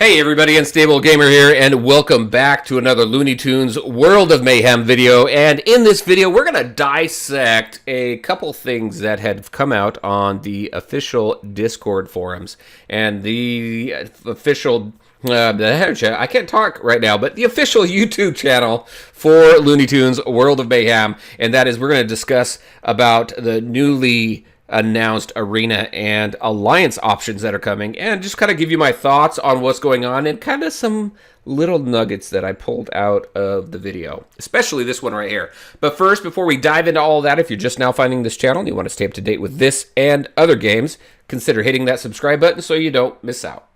Hey everybody, Unstable Gamer here, and welcome back to another Looney Tunes World of Mayhem video. And in this video, we're going to dissect a couple things that had come out on the official Discord forums. And the official, I can't talk right now, but the official YouTube channel for Looney Tunes World of Mayhem. And that is, we're going to discuss about the newly announced arena and alliance options that are coming, and just kind of give you my thoughts on what's going on and kind of some little nuggets that I pulled out of the video, especially this one right here. But first, before we dive into all that, if you're just now finding this channel and you want to stay up to date with this and other games, consider hitting that subscribe button so you don't miss out.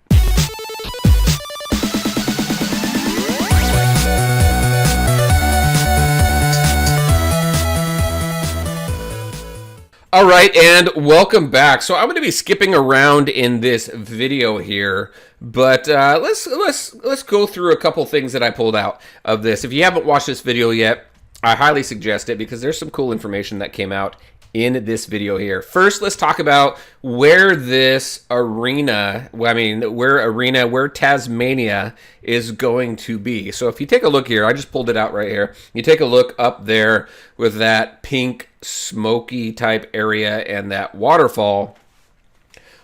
All right, and welcome back. So I'm going to be skipping around in this video here, but let's go through a couple things that I pulled out of this. If you haven't watched this video yet, I highly suggest it because there's some cool information that came out in this video here. First, let's talk about where this arena, where Tasmania is going to be. So if you take a look here, I just pulled it out right here. You take a look up there with that pink smoky type area and that waterfall.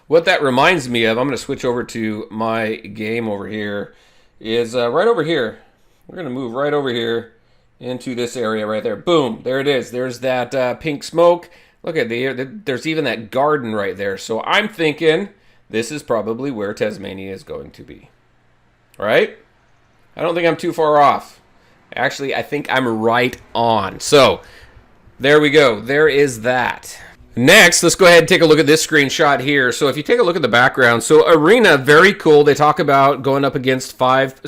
What that reminds me of, I'm going to switch over to my game over here, is right over here. We're going to move right over here into this area right there. Boom, there it is. There's that pink smoke. Look at there's even that garden right there. So I'm thinking this is probably where Tasmania is going to be. Right? I don't think I'm too far off. Actually, I think I'm right on. So there we go. There is that. Next, let's go ahead and take a look at this screenshot here. So if you take a look at the background, so arena, very cool. They talk about going up against five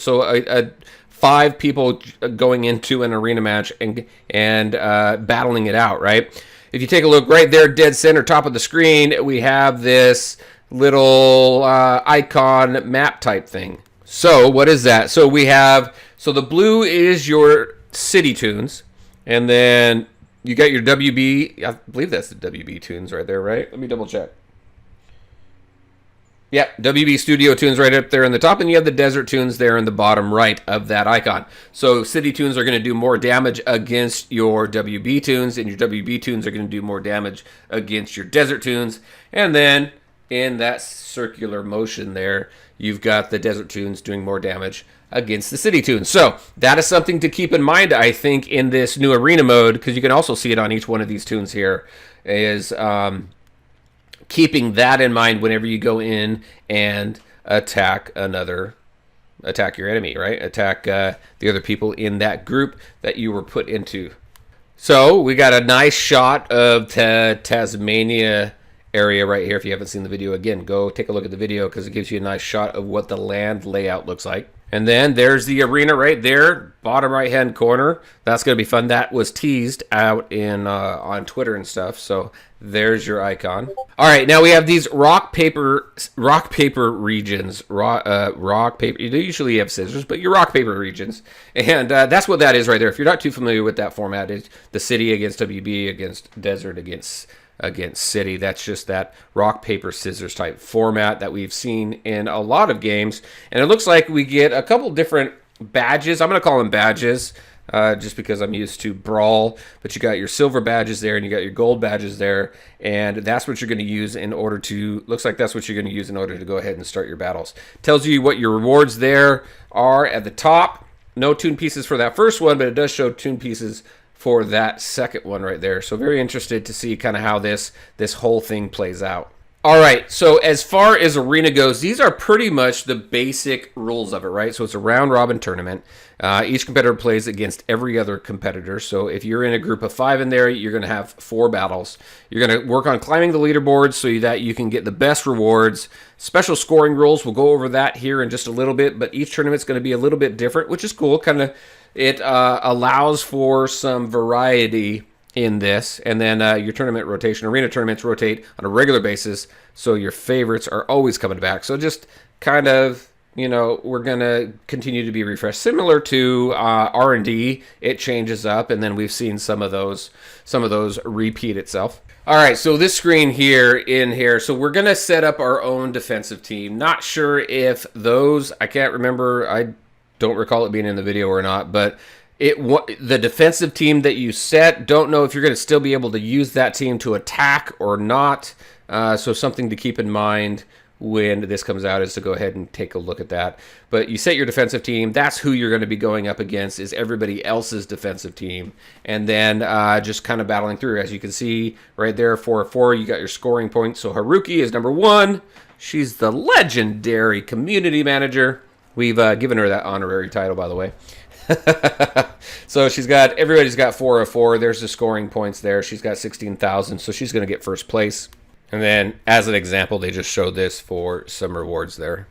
people going into an arena match and battling it out, right? If you take a look right there, dead center, top of the screen, we have this little icon map type thing. So what is that? So we have, so the blue is your City Tunes, and then you got your WB, I believe that's the WB Tunes right there, right? Let me double check. Yeah, WB Studio Tunes right up there in the top, and you have the Desert Tunes there in the bottom right of that icon. So City Tunes are going to do more damage against your WB Tunes, and your WB Tunes are going to do more damage against your Desert Tunes. And then in that circular motion there, you've got the Desert Tunes doing more damage against the City Tunes. So that is something to keep in mind, I think, in this new arena mode, because you can also see it on each one of these tunes here, is keeping that in mind whenever you go in and attack your enemy, right? Attack the other people in that group that you were put into. So we got a nice shot of Tasmania area right here. If you haven't seen the video, again, go take a look at the video because it gives you a nice shot of what the land layout looks like. And then there's the arena right there, bottom right-hand corner. That's going to be fun. That was teased out in on Twitter and stuff. So there's your icon. All right, now we have these rock paper regions. Rock paper. You usually have scissors, but your rock paper regions, and that's what that is right there. If you're not too familiar with that format, it's the city against WB against desert against city. That's just that rock paper scissors type format that we've seen in a lot of games, and it looks like we get a couple different badges. I'm going to call them badges just because I'm used to Brawl, but you got your silver badges there and you got your gold badges there, and that's what you're going to use in order to, looks like that's what you're going to use in order to go ahead and start your battles. Tells you what your rewards there are at the top. No tune pieces for that first one, but it does show tune pieces for that second one right there. So very interested to see kind of how this whole thing plays out. All right, so as far as arena goes, these are pretty much the basic rules of it, right? So it's a round-robin tournament. Each competitor plays against every other competitor. So if you're in a group of 5 in there, you're going to have 4 battles. You're going to work on climbing the leaderboard so that you can get the best rewards. Special scoring rules, we'll go over that here in just a little bit, but each tournament's going to be a little bit different, which is cool. Kind of, it allows for some variety in this, and then your tournament rotation. Arena tournaments rotate on a regular basis, so your favorites are always coming back. So just kind of you know, we're going to continue to be refreshed. Similar to R&D, it changes up, and then we've seen some of those repeat itself. All right, so this screen here, so we're going to set up our own defensive team. Not sure if those, I can't remember, I don't recall it being in the video or not, but the defensive team that you set, don't know if you're going to still be able to use that team to attack or not. So something to keep in mind when this comes out is to go ahead and take a look at that. But you set your defensive team. That's who you're going to be going up against, is everybody else's defensive team. And then just kind of battling through. As you can see right there, 4-4, you got your scoring points. So Haruki is number 1. She's the legendary community manager. We've given her that honorary title, by the way. So everybody's got 4 of 4. There's the scoring points there. She's got 16,000, so she's going to get first place. And then, as an example, they just showed this for some rewards there.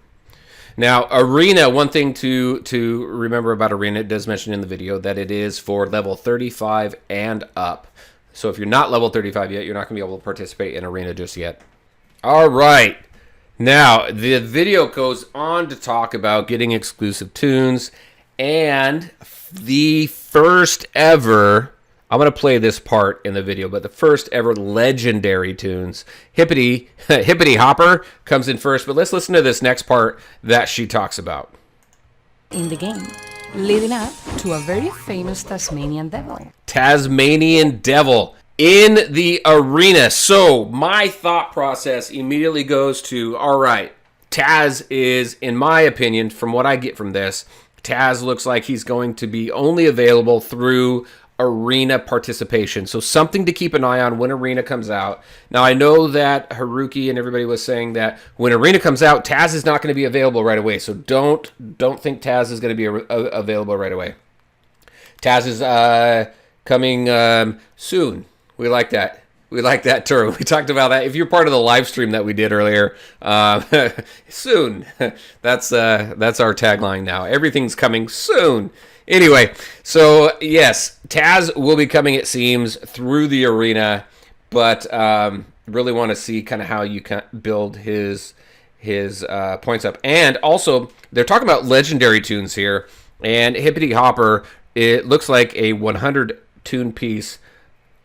Now, Arena, one thing to remember about Arena, it does mention in the video that it is for level 35 and up. So if you're not level 35 yet, you're not going to be able to participate in Arena just yet. All right. Now, the video goes on to talk about getting exclusive tunes and the first ever, I'm going to play this part in the video, but the first ever legendary tunes. Hippity Hopper comes in first, but let's listen to this next part that she talks about. In the game, leading up to a very famous Tasmanian devil. Tasmanian devil in the arena. So my thought process immediately goes to, all right, Taz is, in my opinion, from what I get from this, Taz looks like he's going to be only available through Arena participation. So something to keep an eye on when Arena comes out. Now, I know that Haruki and everybody was saying that when Arena comes out, Taz is not going to be available right away. So don't think Taz is going to be available right away. Taz is coming soon. We like that. We like that term. We talked about that. If you're part of the live stream that we did earlier, soon. That's our tagline now. Everything's coming soon. Anyway, so yes, Taz will be coming, it seems, through the arena, but really want to see kind of how you can build his points up. And also, they're talking about legendary tunes here, and Hippity Hopper, it looks like a 100 tune piece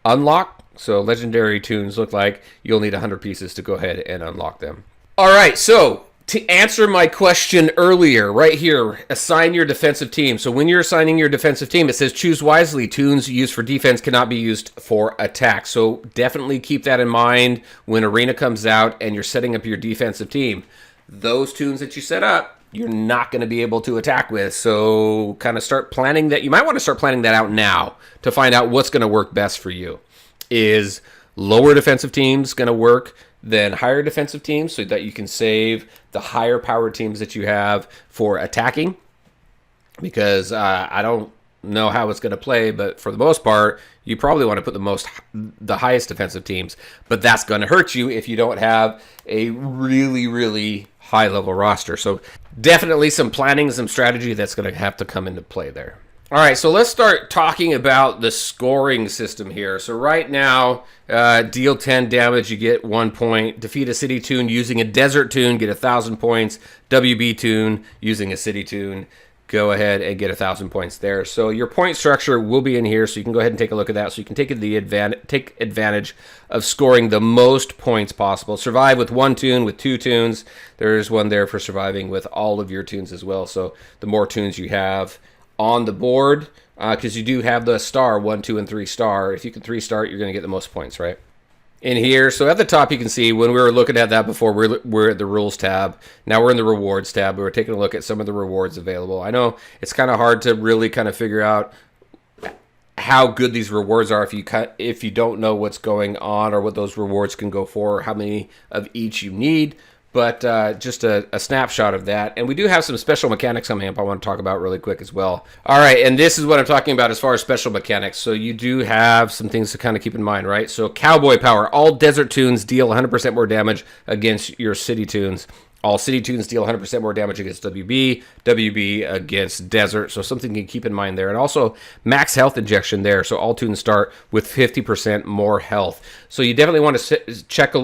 unlock. So legendary tunes look like you'll need 100 pieces to go ahead and unlock them. All right, so to answer my question earlier, right here, assign your defensive team. So when you're assigning your defensive team, it says choose wisely. Tunes used for defense cannot be used for attack. So definitely keep that in mind when Arena comes out and you're setting up your defensive team. Those tunes that you set up, you're not going to be able to attack with. So kind of start planning that. You might want to start planning that out now to find out what's going to work best for you. Is lower defensive teams going to work than higher defensive teams so that you can save the higher power teams that you have for attacking? Because I don't know how it's going to play, but for the most part, you probably want to put the highest defensive teams. But that's going to hurt you if you don't have a really, really high level roster. So definitely some planning, some strategy that's going to have to come into play there. All right, so let's start talking about the scoring system here. So right now, deal 10 damage, you get 1 point. Defeat a city tune using a desert tune, get 1,000 points. WB tune using a city tune, go ahead and get 1,000 points there. So your point structure will be in here, so you can go ahead and take a look at that. So you can take advantage of scoring the most points possible. Survive with 1 tune, with 2 tunes. There's one there for surviving with all of your tunes as well. So the more tunes you have on the board, because you do have the star 1, 2, and 3 star. If you can 3-star, you're going to get the most points, right? In here, so at the top you can see when we were looking at that before, we're at the rules tab. Now we're in the rewards tab. We're taking a look at some of the rewards available. I know it's kind of hard to really kind of figure out how good these rewards are if you don't know what's going on or what those rewards can go for, or how many of each you need. But just a snapshot of that. And we do have some special mechanics coming up I want to talk about really quick as well. All right, and this is what I'm talking about as far as special mechanics. So you do have some things to kind of keep in mind, right? So Cowboy Power. All desert tunes deal 100% more damage against your city tunes. All City Tunes deal 100% more damage against WB, WB against Desert, so something you can keep in mind there. And also max health injection there, so all tunes start with 50% more health. So you definitely want to check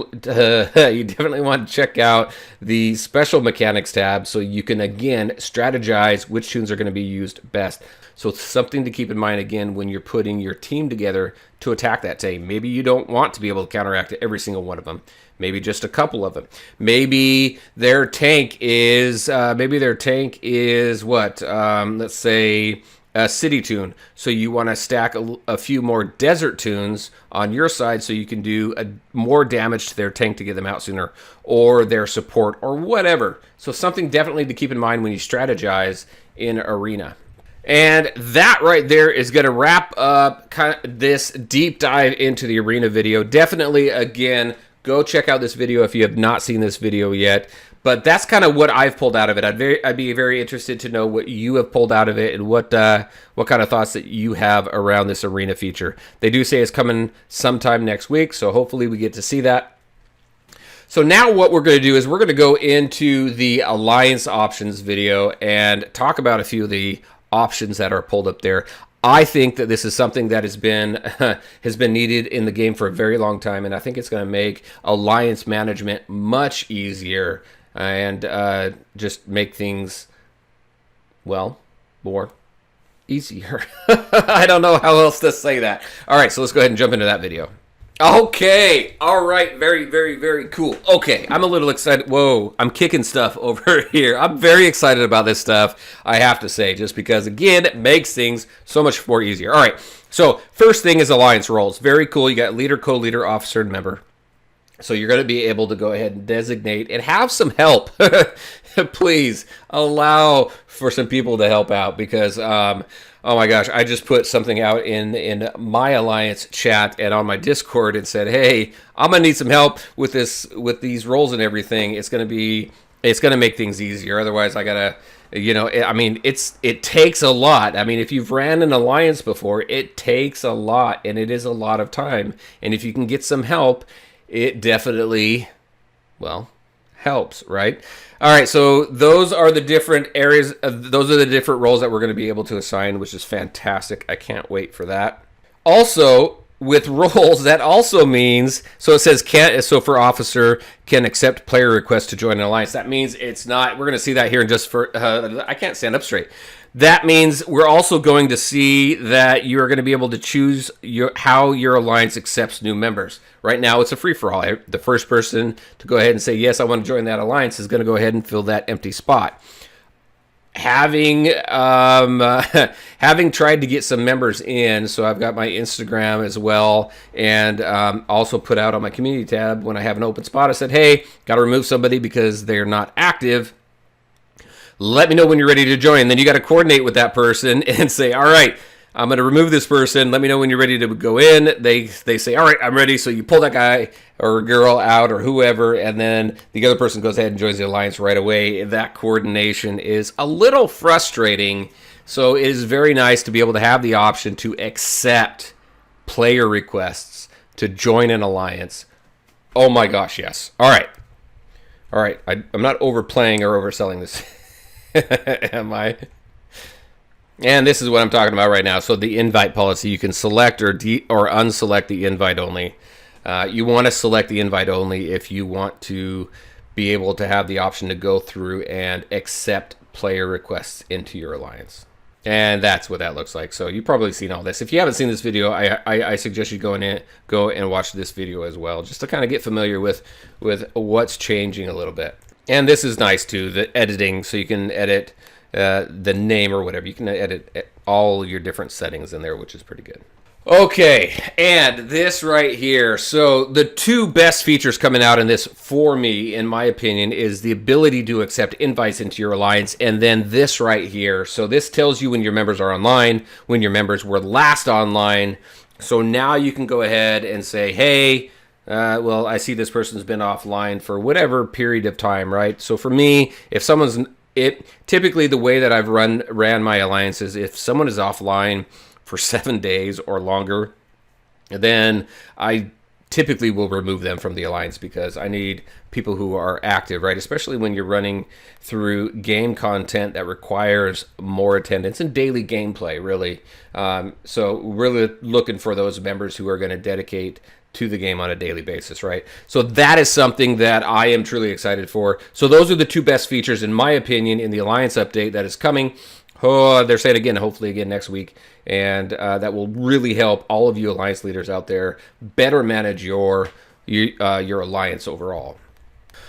out the special mechanics tab so you can again strategize which tunes are going to be used best. So it's something to keep in mind again when you're putting your team together to attack that team. Maybe you don't want to be able to counteract every single one of them. Maybe just a couple of them. Maybe their tank is what? Let's say a city tune. So you want to stack a few more desert tunes on your side so you can do more damage to their tank to get them out sooner, or their support, or whatever. So something definitely to keep in mind when you strategize in Arena. And that right there is going to wrap up kind of this deep dive into the Arena video. Definitely, again, go check out this video if you have not seen this video yet. But that's kind of what I've pulled out of it. I'd be very interested to know what you have pulled out of it and what kind of thoughts that you have around this Arena feature. They do say it's coming sometime next week, so hopefully we get to see that. So now what we're going to do is we're going to go into the Alliance options video and talk about a few of the options that are pulled up there. I think that this is something that has been needed in the game for a very long time, and I think it's going to make alliance management much easier and just make things, well, more easier. I don't know how else to say that. All right, so let's go ahead and jump into that video. Okay, all right, very, very, very cool. Okay, I'm a little excited. Whoa, I'm kicking stuff over here. I'm very excited about this stuff, I have to say, just because, again, it makes things so much more easier. All right, so first thing is alliance roles. Very cool. You got leader, co-leader, officer, and member. So you're going to be able to go ahead and designate and have some help. Please allow for some people to help out because, oh my gosh, I just put something out in my Alliance chat and on my Discord and said, hey, I'm going to need some help with these roles and everything. It's going to make things easier. Otherwise, I got to, I mean, it takes a lot. I mean, if you've ran an Alliance before, it takes a lot and it is a lot of time. And if you can get some help, it definitely, well, helps, right? All right, so those are the different areas. Those are the different roles that we're going to be able to assign, which is fantastic. I can't wait for that. Also, with roles, that also means, so it says so for officer can accept player requests to join an alliance. That means it's not. We're going to see that here in just for. I can't stand up straight. That means we're also going to see that you're going to be able to choose how your alliance accepts new members. Right now, it's a free-for-all. The first person to go ahead and say, yes, I want to join that alliance is going to go ahead and fill that empty spot. Having tried to get some members in, so I've got my Instagram as well, and also put out on my community tab when I have an open spot, I said, hey, got to remove somebody because they're not active. Let me know when you're ready to join. Then you got to coordinate with that person and say, all right, I'm going to remove this person. Let me know when you're ready to go in. They say, all right, I'm ready. So you pull that guy or girl out or whoever, and then the other person goes ahead and joins the alliance right away. That coordination is a little frustrating. So it is very nice to be able to have the option to accept player requests to join an alliance. Oh my gosh, yes. All right. I'm not overplaying or overselling this. Am I? And this is what I'm talking about right now. So the invite policy, you can select or unselect the invite only. You want to select the invite only if you want to be able to have the option to go through and accept player requests into your alliance. And that's what that looks like. So you've probably seen all this. If you haven't seen this video, I suggest you go and watch this video as well, just to kind of get familiar with what's changing a little bit. And this is nice too, the editing, so you can edit the name or whatever. You can edit all your different settings in there, which is pretty good. Okay, and this right here. So the two best features coming out in this for me, in my opinion, is the ability to accept invites into your alliance, and then this right here. So this tells you when your members are online, when your members were last online. So now you can go ahead and say, hey, well, I see this person's been offline for whatever period of time, right? So for me, if someone's typically the way that I've ran my alliances, if someone is offline for 7 days or longer, then I typically will remove them from the alliance because I need people who are active, right? Especially when you're running through game content that requires more attendance and daily gameplay, really. So really looking for those members who are going to dedicate to the game on a daily basis, right? So that is something that I am truly excited for. So those are the two best features, in my opinion, in the Alliance update that is coming. Oh, they're saying again, hopefully again next week. And that will really help all of you Alliance leaders out there better manage your Alliance overall.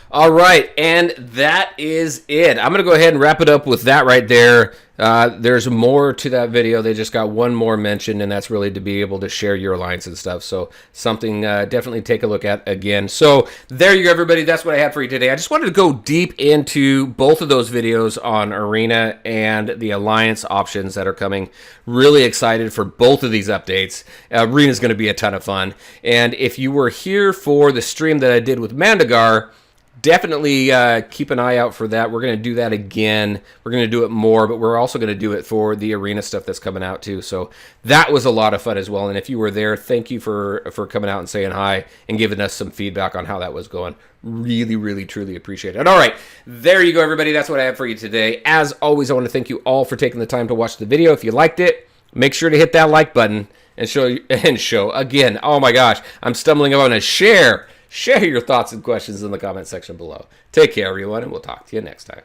All right, and that is it. I'm going to go ahead and wrap it up with that right there. There's more to that video. They just got one more mention, and that's really to be able to share your alliance and stuff. So something definitely take a look at again. So there you go, everybody. That's what I had for you today. I just wanted to go deep into both of those videos on Arena and the alliance options that are coming. Really excited for both of these updates. Arena is going to be a ton of fun. And if you were here for the stream that I did with Mandagar, definitely keep an eye out for that. We're going to do that again. We're going to do it more, but we're also going to do it for the Arena stuff that's coming out too. So that was a lot of fun as well. And if you were there, thank you for coming out and saying hi and giving us some feedback on how that was going. Really, really, truly appreciate it. All right, there you go, everybody. That's what I have for you today. As always, I want to thank you all for taking the time to watch the video. If you liked it, make sure to hit that like button and show again. Oh my gosh, I'm stumbling on a share. Share your thoughts and questions in the comment section below. Take care, everyone, and we'll talk to you next time.